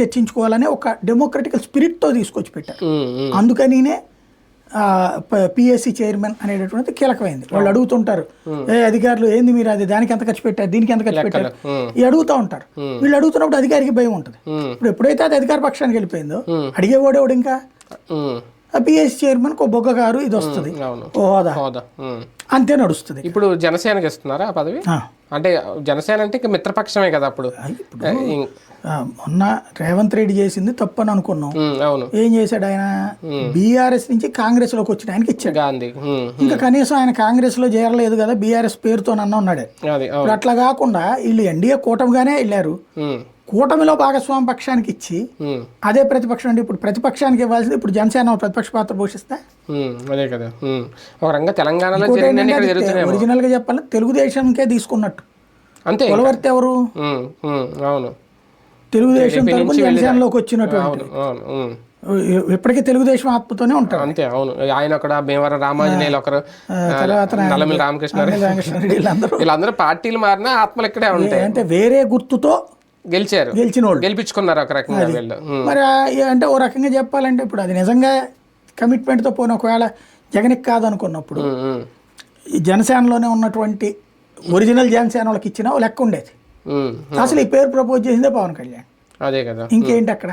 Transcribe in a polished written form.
చర్చించుకోవాలని ఒక డెమోక్రటికల్ స్పిరిట్తో తీసుకొచ్చి పెట్టారు. అందుకనినే పిఎస్సి చైర్మన్ అనేటటువంటిది కీలకమైంది. వాళ్ళు అడుగుతుంటారు, అధికారులు ఏంది మీరు అది దానికి ఎంత ఖర్చు పెట్టారు, దీనికి ఎంత ఖర్చు పెట్టారు, ఇవి అడుగుతూ ఉంటారు. వీళ్ళు అడుగుతున్నప్పుడు అధికారికి భయం ఉంటుంది. ఇప్పుడు ఎప్పుడైతే అది అధికార పక్షానికి వెళ్ళిపోయిందో అడిగేవాడేవాడు ఇంకా పిఎస్సి చైర్మన్ ఒక బొగ్గ గారు ఇది వస్తుంది హోదా అంతే నడుస్తుంది. ఇప్పుడు జనసేనకి ఇస్తున్నారా ఆ పదవి? అంటే జనసేన అంటే ఇక మిత్రపక్షమే కదా అప్పుడు. మొన్న రేవంత్ రెడ్డి చేసింది తప్పని అనుకున్నాం. ఏం చేశాడు ఆయన? బీఆర్ఎస్ నుంచి కాంగ్రెస్ లోకి వచ్చిన ఆయనకి ఇచ్చాడు. ఇంకా కనీసం ఆయన కాంగ్రెస్ లో చేరలేదు కదా బీఆర్ఎస్ పేరుతో ఉన్నాడు. ఇప్పుడు అట్లా కాకుండా వీళ్ళు ఎన్డీఏ కూటమిగానే వెళ్ళారు. కూటమిలో భాగస్వామి పక్షానికి ఇచ్చి అదే ప్రతిపక్షం అంటే ఇప్పుడు ప్రతిపక్షానికి ఇవ్వాల్సింది ఇప్పుడు జనసేన ప్రతిపక్ష పాత్ర పోషిస్తే అదే కదా. ఒక రంగా తెలంగాణలో ఒరిజినల్ గా చెప్పాలి తెలుగుదేశంకే తీసుకున్నట్టు. అంతే కొలవర్తి ఎవరు? అవును, తెలుగుదేశం తరపున జనసేనలోకి వచ్చినటువంటి ఎప్పటికీ తెలుగుదేశం ఆత్మతోనే ఉంటారు. అంతే. అవును, ఆయన అక్కడ భీమవరం రామాంజనేయులు ఒకరు, నల్లమిల్లి రామకృష్ణ వీళ్ళందరూ పార్టీలు మారినా ఆత్మలు ఇక్కడే ఉంటాయి. అంటే వేరే గుర్తుతో గెలిచిన వాళ్ళు గెలిపించుకున్నారు ఒక రకంగా వీళ్ళు. మరి అంటే ఓ రకంగా చెప్పాలంటే ఇప్పుడు అది నిజంగా కమిట్మెంట్తో పోయిన ఒకవేళ జగన్కి కాదనుకున్నప్పుడు ఈ జనసేనలోనే ఉన్నటువంటి ఒరిజినల్ జనసేన వాళ్ళకి ఇచ్చిన లెక్క ఉండేది. అసలు ఈ పేరు ప్రపోజ్ చేసిందే పవన్ కళ్యాణ్. అదే కదా. ఇంకేంటి అక్కడ?